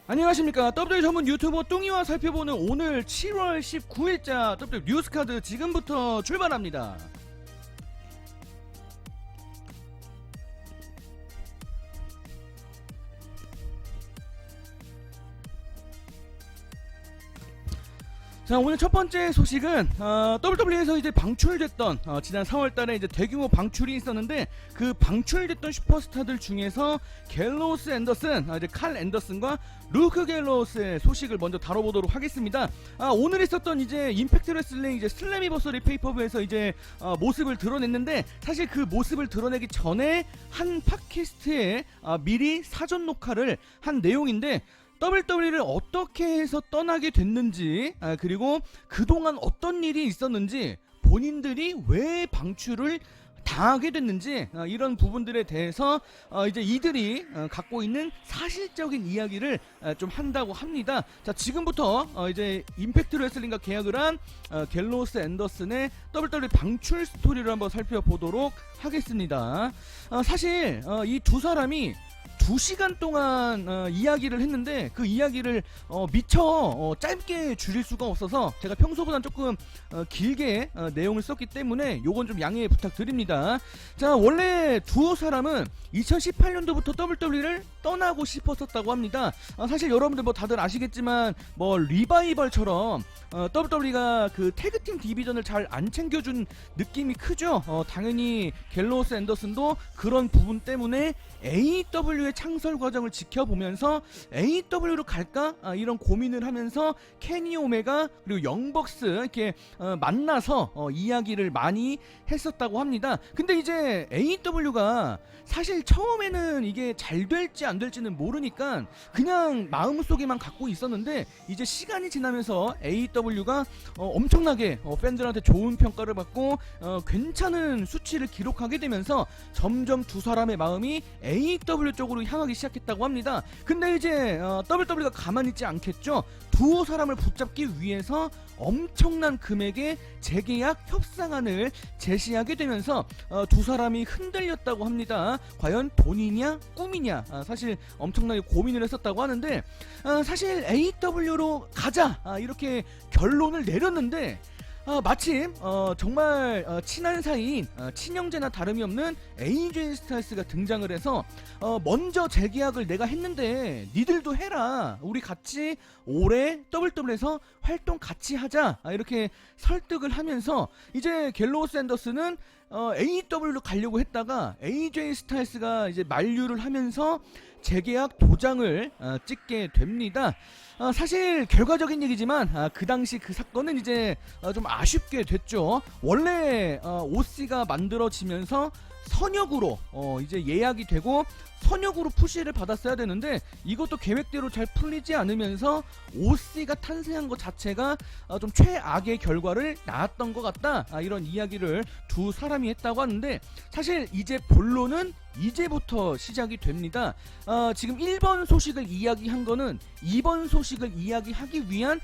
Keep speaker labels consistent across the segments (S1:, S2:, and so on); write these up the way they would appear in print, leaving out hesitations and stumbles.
S1: 안녕하십니까. WWE 전문 유튜버 뚱이와 살펴보는 오늘 7월 19일자 WWE 뉴스카드 지금부터 출발합니다. 자, 오늘 첫 번째 소식은 WWE에서 이제 방출됐던 지난 4월달에 이제 대규모 방출이 있었는데 그 방출됐던 슈퍼스타들 중에서 갤로우스 앤더슨, 이제 칼 앤더슨과 루크 갤로우스의 소식을 먼저 다뤄보도록 하겠습니다. 오늘 있었던 이제 임팩트 레슬링 이제 슬래미버서리 페이퍼브에서 이제 모습을 드러냈는데 사실 그 모습을 드러내기 전에 한 팟캐스트에 미리 사전 녹화를 한 내용인데. WWE를 어떻게 해서 떠나게 됐는지, 그리고 그동안 어떤 일이 있었는지, 본인들이 왜 방출을 당하게 됐는지, 이런 부분들에 대해서 이제 이들이 갖고 있는 사실적인 이야기를 좀 한다고 합니다. 자, 지금부터 이제 임팩트 레슬링과 계약을 한 갤로우스 앤더슨의 WWE 방출 스토리를 한번 살펴보도록 하겠습니다. 사실 이 두 사람이 2시간 동안 이야기를 했는데 그 이야기를 미처 짧게 줄일 수가 없어서 제가 평소보다 조금 길게 내용을 썼기 때문에 요건 좀 양해 부탁드립니다. 자, 원래 두 사람은 2018년도부터 WWE를 떠나고 싶었었다고 합니다. 사실 여러분들 뭐 다들 아시겠지만 뭐 리바이벌처럼 WWE가 그 태그팀 디비전을 잘 안 챙겨준 느낌이 크죠. 당연히 갤로우스 앤더슨도 그런 부분 때문에 AEW의 창설 과정을 지켜보면서 AEW로 갈까? 이런 고민을 하면서 케니 오메가 그리고 영벅스 이렇게 만나서 이야기를 많이 했었다고 합니다. 근데 이제 AEW가 사실 처음에는 이게 잘 될지 안 될지는 모르니까 그냥 마음속에만 갖고 있었는데 이제 시간이 지나면서 AEW가 엄청나게 팬들한테 좋은 평가를 받고 괜찮은 수치를 기록하게 되면서 점점 두 사람의 마음이 AEW 쪽으로 향하기 시작했다고 합니다. 근데 이제 WWE가 가만히 있지 않겠죠. 두 사람을 붙잡기 위해서 엄청난 금액의 재계약 협상안을 제시하게 되면서 두 사람이 흔들렸다고 합니다. 과연 돈이냐 꿈이냐, 사실 엄청나게 고민을 했었다고 하는데 사실 AEW로 가자, 이렇게 결론을 내렸는데 마침 정말 친한 사이인 친형제나 다름이 없는 AJ 스타일스가 등장을 해서 먼저 재계약을 내가 했는데 니들도 해라, 우리 같이 올해 WWE에서 활동 같이 하자, 이렇게 설득을 하면서 이제 갤로우스 앤더슨은 AEW로 가려고 했다가 AJ 스타일스가 이제 만류를 하면서 재계약 도장을 찍게 됩니다. 사실 결과적인 얘기지만 그 당시 그 사건은 이제 좀 아쉽게 됐죠. 원래 OC가 만들어지면서 선역으로 이제 예약이 되고 선역으로 푸시를 받았어야 되는데 이것도 계획대로 잘 풀리지 않으면서 OC가 탄생한 것 자체가 좀 최악의 결과를 낳았던 것 같다, 이런 이야기를 두 사람이 했다고 하는데 사실 이제 본론은 이제부터 시작이 됩니다. 지금 1번 소식을 이야기한 거는 2번 소식을 이야기하기 위한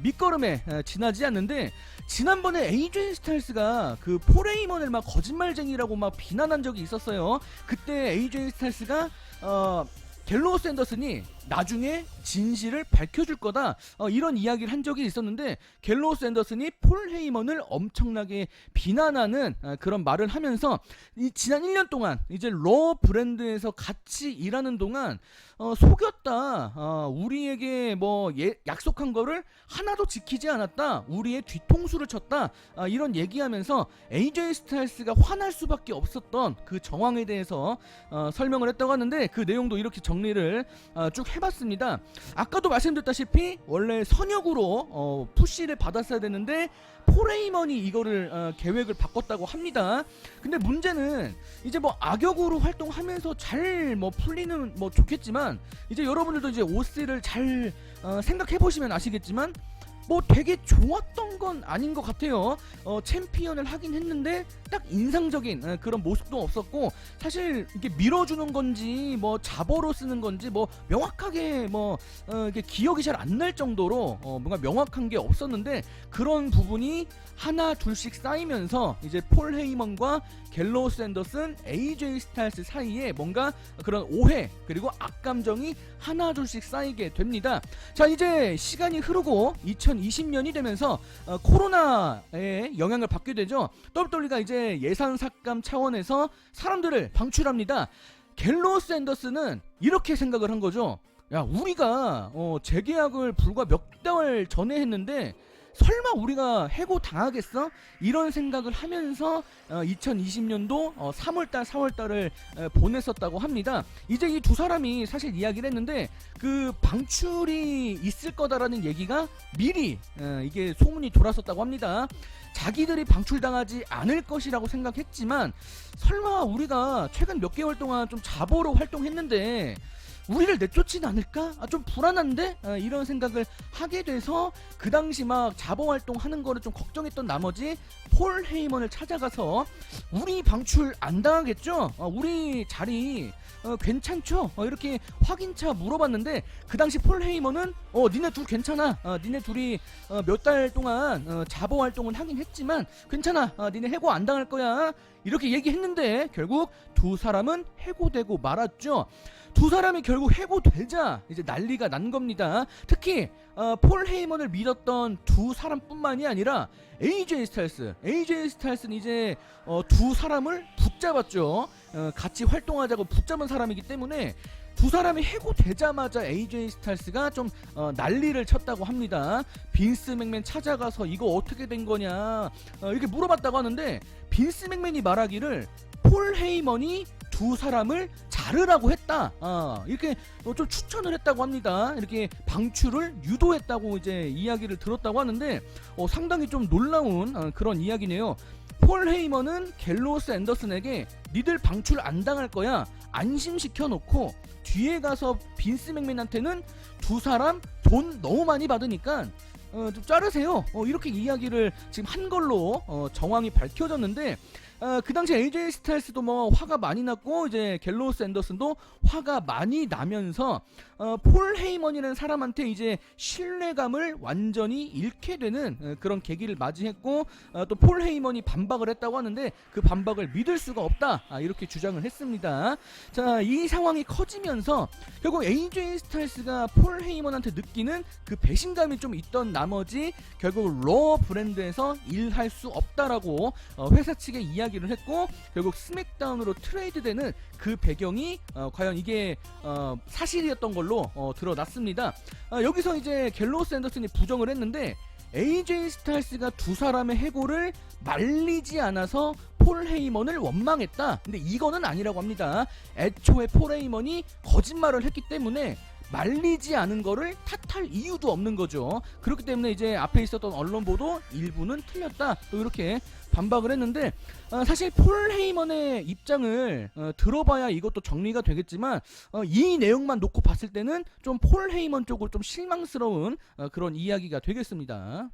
S1: 밑거름에 지나지 않는데, 지난번에 AJ 스타일스가 그 폴 헤이먼을 막 거짓말쟁이라고 막 비난한 적이 있었어요. 그때 AJ 스타일스가 갤로우스 앤더슨이 나중에 진실을 밝혀줄 거다, 이런 이야기를 한 적이 있었는데 갤로우스 앤더슨이 폴 헤이먼을 엄청나게 비난하는 그런 말을 하면서 이 지난 1년 동안 이제 러 브랜드에서 같이 일하는 동안 속였다, 우리에게 뭐 약속한 거를 하나도 지키지 않았다, 우리의 뒤통수를 쳤다, 이런 얘기하면서 AJ 스타일스가 화날 수밖에 없었던 그 정황에 대해서 설명을 했다고 하는데 그 내용도 이렇게 정리를 쭉 해봤습니다. 아까도 말씀드렸다시피 원래 선역으로 푸시를 받았어야 되는데 폴 헤이먼이 이거를 계획을 바꿨다고 합니다. 근데 문제는 이제 뭐 악역으로 활동하면서 잘 뭐 풀리는 뭐 좋겠지만 이제 여러분들도 이제 OC를 잘 생각해 보시면 아시겠지만 뭐 되게 좋았던 건 아닌 것 같아요. 챔피언을 하긴 했는데 딱 인상적인 그런 모습도 없었고, 사실 이게 밀어주는 건지 뭐 잡어로 쓰는 건지 뭐 명확하게 뭐 이게 기억이 잘 안 날 정도로 뭔가 명확한 게 없었는데, 그런 부분이 하나 둘씩 쌓이면서 이제 폴 헤이먼과 갤로우스 앤더슨, AJ 스타일스 사이에 뭔가 그런 오해 그리고 악감정이 하나 둘씩 쌓이게 됩니다. 자, 이제 시간이 흐르고 2020년이 되면서 코로나의 영향을 받게 되죠. WWE가 이제 예산 삭감 차원에서 사람들을 방출합니다. 갤로우스 앤더슨은 이렇게 생각을 한 거죠. 야, 우리가 재계약을 불과 몇 달 전에 했는데 설마 우리가 해고 당하겠어? 이런 생각을 하면서 2020년도 3월달 4월달을 보냈었다고 합니다. 이제 이 두 사람이 사실 이야기를 했는데, 그 방출이 있을 거다라는 얘기가 미리 이게 소문이 돌았었다고 합니다. 자기들이 방출당하지 않을 것이라고 생각했지만, 설마 우리가 최근 몇 개월 동안 좀 자보로 활동했는데 우리를 내쫓진 않을까? 좀 불안한데? 이런 생각을 하게 돼서 그 당시 막 자보 활동하는 거를 좀 걱정했던 나머지 폴 헤이먼을 찾아가서 우리 방출 안 당하겠죠? 우리 자리 괜찮죠? 이렇게 확인차 물어봤는데, 그 당시 폴 헤이먼은 니네 둘 괜찮아. 니네 둘이 몇 달 동안 자보 활동은 하긴 했지만 괜찮아. 니네 해고 안 당할 거야. 이렇게 얘기했는데 결국 두 사람은 해고되고 말았죠. 두 사람이 결국 해고되자 이제 난리가 난 겁니다. 특히 폴 헤이먼을 믿었던 두 사람뿐만이 아니라 AJ 스타일스는 이제 두 사람을 붙잡았죠. 같이 활동하자고 붙잡은 사람이기 때문에 두 사람이 해고되자마자 AJ 스타일스가 좀 난리를 쳤다고 합니다. 빈스 맥맨 찾아가서 이거 어떻게 된 거냐 이렇게 물어봤다고 하는데, 빈스 맥맨이 말하기를 폴 헤이먼이 두 사람을 자르라고 했다. 이렇게 좀 추천을 했다고 합니다. 이렇게 방출을 유도했다고 이제 이야기를 들었다고 하는데, 상당히 좀 놀라운 그런 이야기네요. 폴 헤이먼은 갤로우스 앤더슨에게 니들 방출 안 당할 거야 안심시켜 놓고, 뒤에 가서 빈스 맥맨한테는 두 사람 돈 너무 많이 받으니까 좀 자르세요. 이렇게 이야기를 지금 한 걸로 정황이 밝혀졌는데, 그 당시 AJ 스타일스도 뭐 화가 많이 났고, 이제 갤로우스 앤더슨도 화가 많이 나면서 폴 헤이먼이라는 사람한테 이제 신뢰감을 완전히 잃게 되는 그런 계기를 맞이했고, 또 폴 헤이먼이 반박을 했다고 하는데 그 반박을 믿을 수가 없다, 이렇게 주장을 했습니다. 자, 이 상황이 커지면서 결국 AJ 스타일스가 폴 헤이먼한테 느끼는 그 배신감이 좀 있던 나머지 결국 로 브랜드에서 일할 수 없다라고 회사 측에 이야기를 했고, 결국 스맥다운으로 트레이드되는 그 배경이 과연 이게 사실이었던 걸로 드러났습니다. 여기서 이제 갤로우스 앤더슨이 부정을 했는데, AJ 스타일스가 두 사람의 해고를 말리지 않아서 폴 헤이먼을 원망했다. 근데 이거는 아니라고 합니다. 애초에 폴 헤이먼이 거짓말을 했기 때문에 말리지 않은 거를 탓할 이유도 없는 거죠. 그렇기 때문에 이제 앞에 있었던 언론 보도 일부는 틀렸다, 또 이렇게 반박을 했는데, 사실 폴 헤이먼의 입장을 들어봐야 이것도 정리가 되겠지만, 이 내용만 놓고 봤을 때는 좀 폴 헤이먼 쪽으로 좀 실망스러운 그런 이야기가 되겠습니다.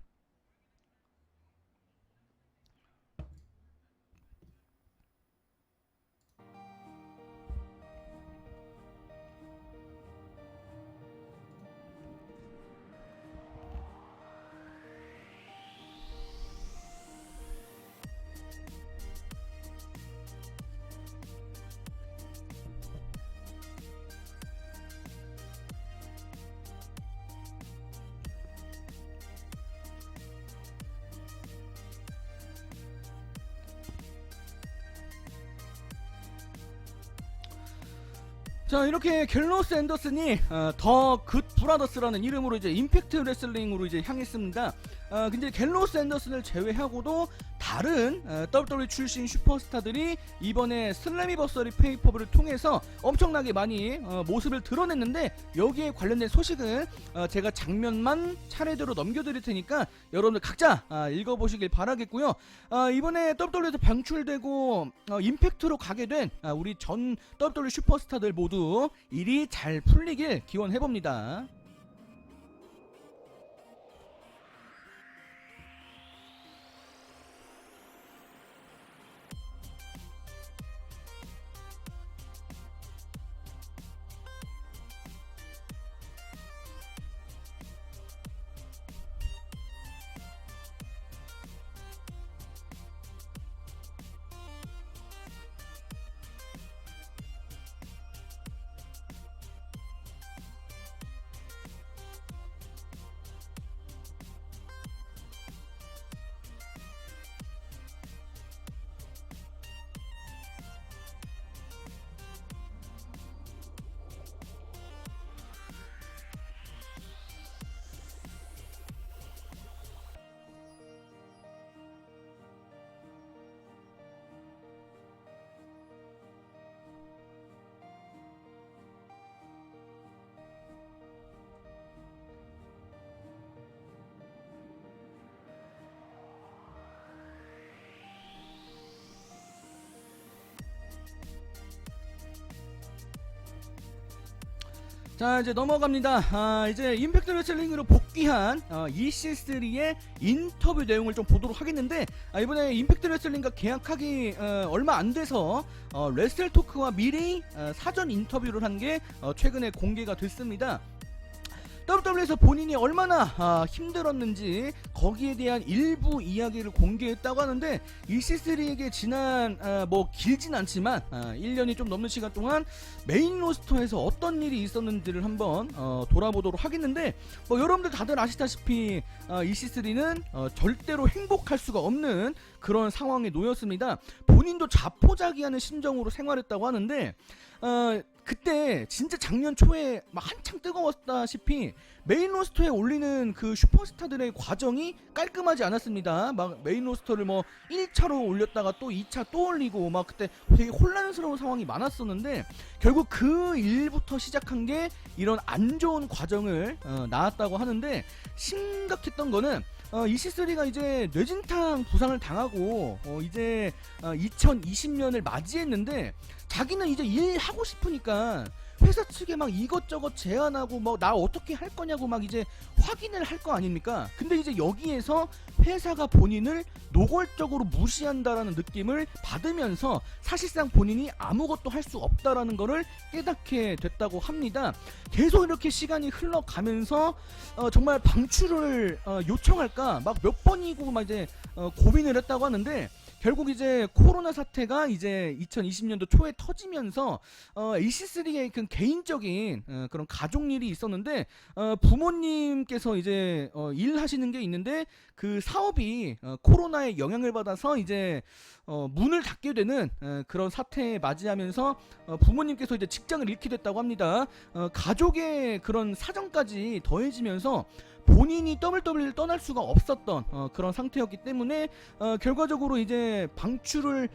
S1: 자, 이렇게 갤로우스 앤더슨이 더 굿 브라더스라는 이름으로 이제 임팩트 레슬링으로 이제 향했습니다. 근데 갤로우스 앤더슨을 제외하고도 다른 WWE 출신 슈퍼스타들이 이번에 슬래미버서리 페이퍼블을 통해서 엄청나게 많이 모습을 드러냈는데, 여기에 관련된 소식은 제가 장면만 차례대로 넘겨드릴 테니까 여러분들 각자 읽어보시길 바라겠고요. 이번에 WWE에서 방출되고 임팩트로 가게 된 우리 전 WWE 슈퍼스타들 모두 일이 잘 풀리길 기원해봅니다. 자, 이제 넘어갑니다. 이제 임팩트 레슬링으로 복귀한 EC3의 인터뷰 내용을 좀 보도록 하겠는데, 이번에 임팩트 레슬링과 계약하기 얼마 안 돼서 레슬토크와 미리 사전 인터뷰를 한 게 최근에 공개가 됐습니다. WWE에서 본인이 얼마나 힘들었는지 거기에 대한 일부 이야기를 공개했다고 하는데, EC3에게 지난 뭐 길진 않지만 1년이 좀 넘는 시간 동안 메인 로스터에서 어떤 일이 있었는지를 한번 돌아보도록 하겠는데, 뭐 여러분들 다들 아시다시피 EC3는 절대로 행복할 수가 없는 그런 상황에 놓였습니다. 본인도 자포자기하는 심정으로 생활했다고 하는데, 그때 진짜 작년 초에 막 한창 뜨거웠다시피 메인 로스터에 올리는 그 슈퍼스타들의 과정이 깔끔하지 않았습니다. 막 메인 로스터를 뭐 1차로 올렸다가 또 2차 또 올리고 막 그때 되게 혼란스러운 상황이 많았었는데, 결국 그 일부터 시작한 게 이런 안 좋은 과정을 낳았다고 하는데, 심각했던 거는 EC3가 이제 뇌진탕 부상을 당하고 이제 2020년을 맞이했는데, 자기는 이제 일 하고 싶으니까 회사 측에 막 이것저것 제안하고 뭐 나 어떻게 할 거냐고 막 이제 확인을 할 거 아닙니까? 근데 이제 여기에서 회사가 본인을 노골적으로 무시한다라는 느낌을 받으면서 사실상 본인이 아무것도 할 수 없다라는 거를 깨닫게 됐다고 합니다. 계속 이렇게 시간이 흘러가면서 정말 방출을 요청할까 막 몇 번이고 막 이제 고민을 했다고 하는데, 결국 이제 코로나 사태가 이제 2020년도 초에 터지면서 EC3의 그 개인적인 그런 가족 일이 있었는데, 부모님께서 이제 일하시는 게 있는데 그 사업이 코로나의 영향을 받아서 이제 문을 닫게 되는 그런 사태에 맞이하면서 부모님께서 이제 직장을 잃게 됐다고 합니다. 가족의 그런 사정까지 더해지면서 본인이 WWE를 떠날 수가 없었던 그런 상태였기 때문에 결과적으로 이제 방출을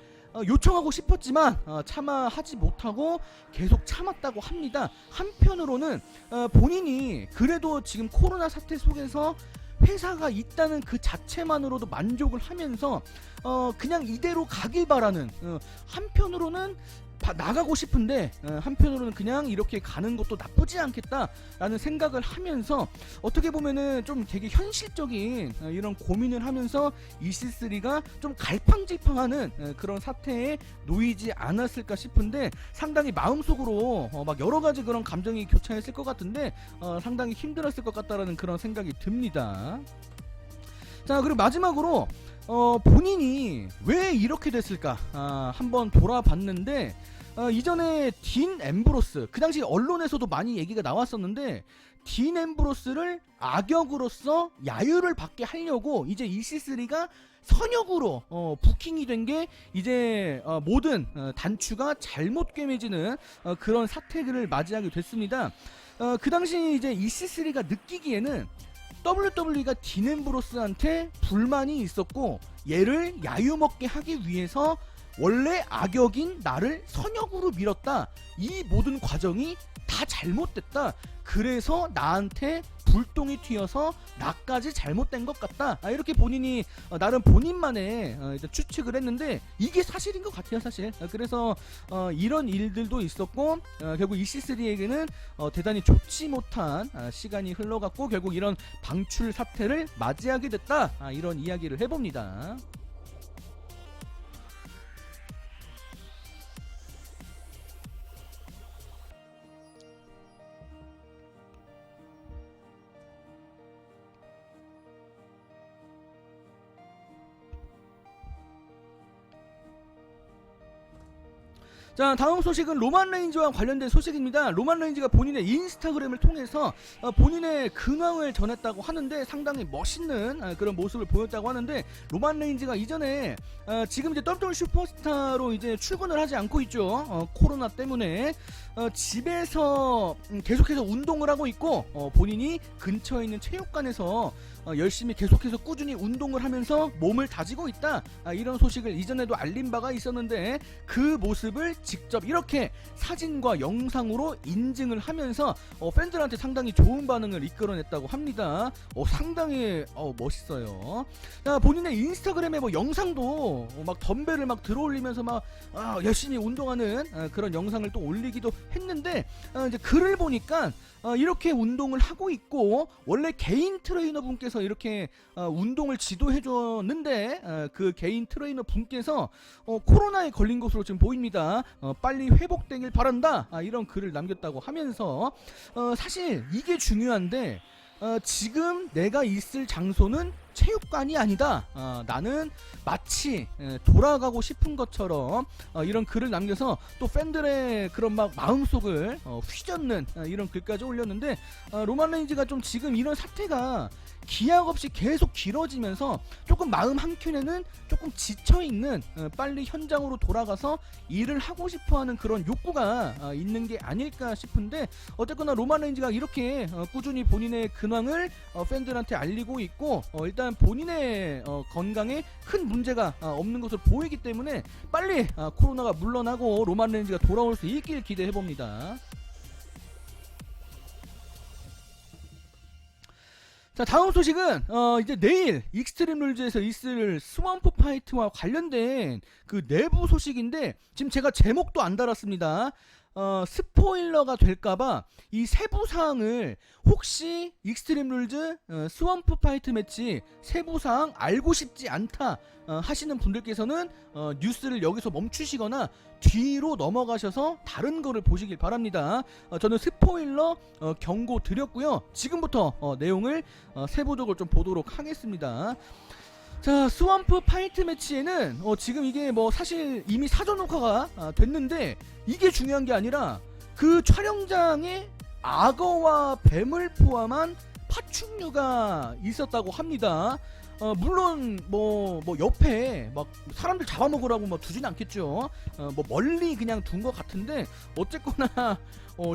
S1: 요청하고 싶었지만 차마 하지 못하고 계속 참았다고 합니다. 한편으로는 본인이 그래도 지금 코로나 사태 속에서 회사가 있다는 그 자체만으로도 만족을 하면서 그냥 이대로 가길 바라는, 한편으로는 나가고 싶은데 한편으로는 그냥 이렇게 가는 것도 나쁘지 않겠다라는 생각을 하면서, 어떻게 보면은 좀 되게 현실적인 이런 고민을 하면서 EC3가 좀 갈팡질팡하는 그런 사태에 놓이지 않았을까 싶은데, 상당히 마음속으로 막 여러가지 그런 감정이 교차했을 것 같은데 상당히 힘들었을 것 같다라는 그런 생각이 듭니다. 자, 그리고 마지막으로 본인이 왜 이렇게 됐을까 한번 돌아봤는데, 이전에 딘 앰브로스, 그 당시 언론에서도 많이 얘기가 나왔었는데, 딘 앰브로스를 악역으로서 야유를 받게 하려고 이제 EC3가 선역으로 부킹이 된 게 이제 모든 단추가 잘못 꿰매지는 그런 사태를 맞이하게 됐습니다. 그 당시 이제 EC3가 느끼기에는 WWE가 딘 앰브로스한테 불만이 있었고, 얘를 야유먹게 하기 위해서 원래 악역인 나를 선역으로 밀었다, 이 모든 과정이 다 잘못됐다, 그래서 나한테 불똥이 튀어서 나까지 잘못된 것 같다, 이렇게 본인이 나름 본인만의 추측을 했는데, 이게 사실인 것 같아요, 사실. 그래서 이런 일들도 있었고, 결국 EC3에게는 대단히 좋지 못한 시간이 흘러갔고, 결국 이런 방출 사태를 맞이하게 됐다, 이런 이야기를 해봅니다. 자, 다음 소식은 로만 레인지와 관련된 소식입니다. 로만 레인지가 본인의 인스타그램을 통해서 본인의 근황을 전했다고 하는데, 상당히 멋있는 그런 모습을 보였다고 하는데, 로만 레인지가 이전에 지금 이제 WWE 슈퍼스타로 이제 출근을 하지 않고 있죠. 코로나 때문에 집에서 계속해서 운동을 하고 있고, 본인이 근처에 있는 체육관에서 열심히 계속해서 꾸준히 운동을 하면서 몸을 다지고 있다, 이런 소식을 이전에도 알린 바가 있었는데 그 모습을 직접 이렇게 사진과 영상으로 인증을 하면서 팬들한테 상당히 좋은 반응을 이끌어냈다고 합니다. 상당히 멋있어요. 본인의 인스타그램에 뭐 영상도 막 덤벨을 막 들어올리면서 막 열심히 운동하는 그런 영상을 또 올리기도 했는데, 이제 글을 보니까 이렇게 운동을 하고 있고, 원래 개인 트레이너 분께서 이렇게 운동을 지도해 줬는데 그 개인 트레이너 분께서 코로나에 걸린 것으로 지금 보입니다. 빨리 회복되길 바란다, 이런 글을 남겼다고 하면서 사실 이게 중요한데, 지금 내가 있을 장소는 체육관이 아니다. 나는 마치 돌아가고 싶은 것처럼 이런 글을 남겨서 또 팬들의 그런 막 마음속을 휘젓는 이런 글까지 올렸는데, 로만 레인즈가 좀 지금 이런 사태가 기약 없이 계속 길어지면서 조금 마음 한켠에는 조금 지쳐있는, 빨리 현장으로 돌아가서 일을 하고 싶어하는 그런 욕구가 있는 게 아닐까 싶은데, 어쨌거나 로만 레인즈가 이렇게 꾸준히 본인의 근황을 팬들한테 알리고 있고, 일단 본인의 건강에 큰 문제가 없는 것으로 보이기 때문에 빨리 코로나가 물러나고 로만 레인즈가 돌아올 수 있길 기대해봅니다. 자, 다음 소식은 이제 내일 익스트림 룰즈에서 있을 스왑프 파이트와 관련된 그 내부 소식인데, 지금 제가 제목도 안 달았습니다. 스포일러가 될까봐 이 세부 사항을, 혹시 익스트림 룰즈 스왑프 파이트 매치 세부 사항 알고 싶지 않다 하시는 분들께서는 뉴스를 여기서 멈추시거나 뒤로 넘어가셔서 다른 거를 보시길 바랍니다. 저는 스포일러 경고 드렸고요. 지금부터 내용을 세부적으로 좀 보도록 하겠습니다. 자, 스왑프 파이트 매치에는 지금 이게 뭐 사실 이미 사전 녹화가 됐는데, 이게 중요한 게 아니라 그 촬영장에 악어와 뱀을 포함한 파충류가 있었다고 합니다. 물론 뭐 옆에 막 사람들 잡아먹으라고 뭐 두진 않겠죠. 뭐 멀리 그냥 둔 것 같은데, 어쨌거나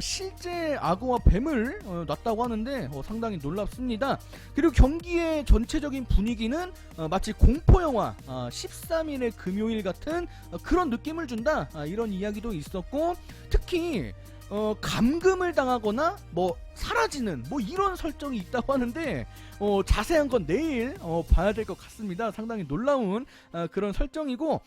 S1: 실제 악어와 뱀을 놨다고 하는데 상당히 놀랍습니다. 그리고 경기의 전체적인 분위기는 마치 공포영화 13일의 금요일 같은 그런 느낌을 준다, 이런 이야기도 있었고, 특히 감금을 당하거나 뭐 사라지는 뭐 이런 설정이 있다고 하는데, 자세한 건 내일 봐야 될 것 같습니다. 상당히 놀라운 그런 설정이고,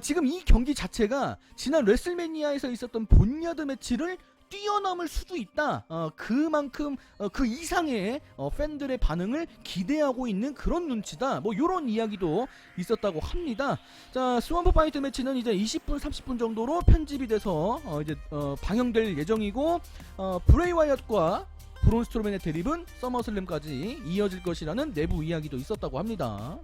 S1: 지금 이 경기 자체가 지난 레슬매니아에서 있었던 본야드 매치를 뛰어넘을 수도 있다. 그만큼 그 이상의 팬들의 반응을 기대하고 있는 그런 눈치다. 뭐 요런 이야기도 있었다고 합니다. 자, 스왑프 파이트 매치는 이제 20분 30분 정도로 편집이 돼서 이제 방영될 예정이고, 브레이 와이엇과 브론 스트로맨의 대립은 서머슬램까지 이어질 것이라는 내부 이야기도 있었다고 합니다.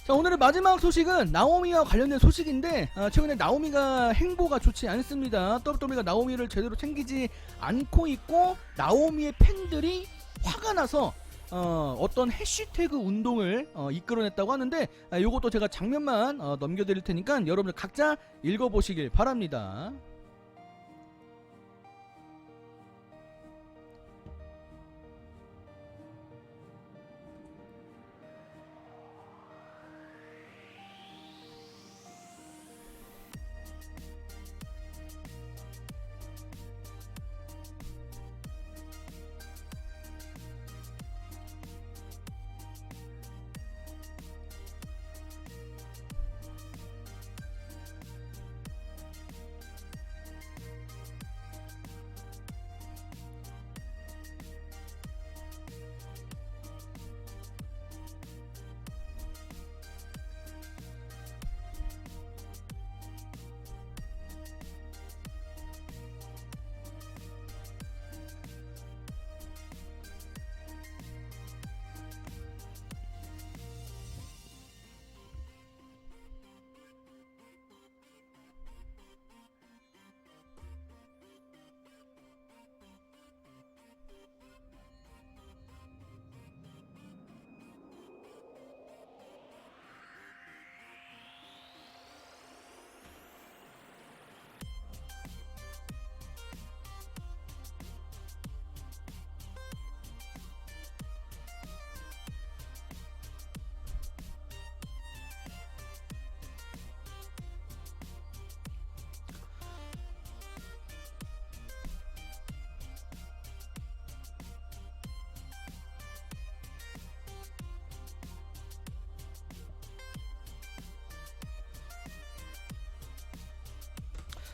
S1: 자, 오늘의 마지막 소식은 나오미와 관련된 소식인데, 최근에 나오미가 행보가 좋지 않습니다. WWE가 나오미를 제대로 챙기지 않고 있고, 나오미의 팬들이 화가 나서 어떤 해시태그 운동을 이끌어냈다고 하는데, 요것도 제가 장면만 넘겨드릴 테니까 여러분들 각자 읽어보시길 바랍니다.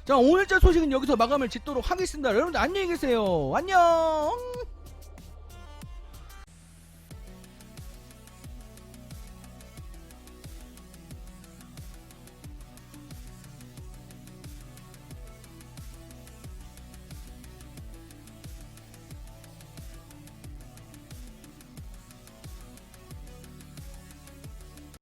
S1: 자, 오늘자 소식은 여기서 마감을 짓도록 하겠습니다. 여러분들 안녕히 계세요. 안녕.